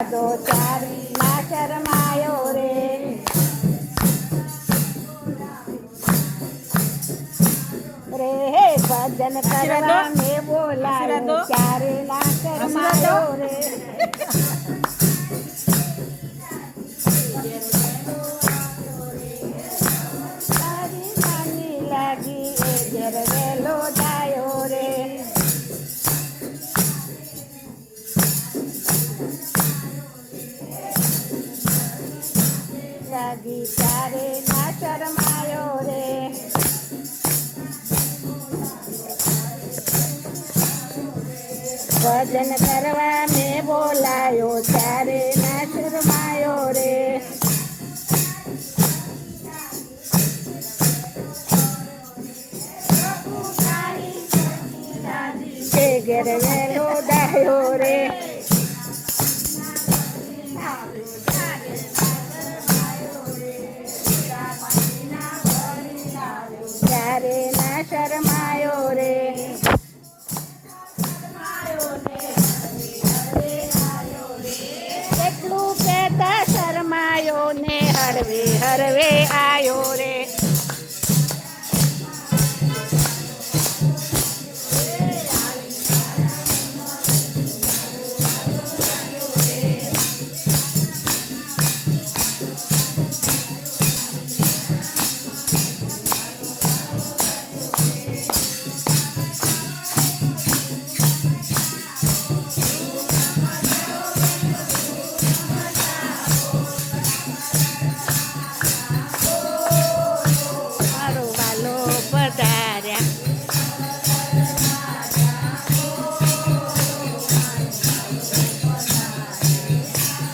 દો ચારી ના શરમાયો રે રે હે ભજન કરવા મેં બોલાયો ચારે ના શરમાયો રે તારી નાની લાગી એ ઘેર વેલો જાયો રે લાગી તારે ના શરમાયો રે ભજન કરવા મેં બોલાયો ત્યારે ના શરમાયો રે કે ઘેર વેલો ડાયો રે ત્યારે ના શરમાયો રે એટલું કહેતા શરમાયો ને હરવે હરવે આયો રે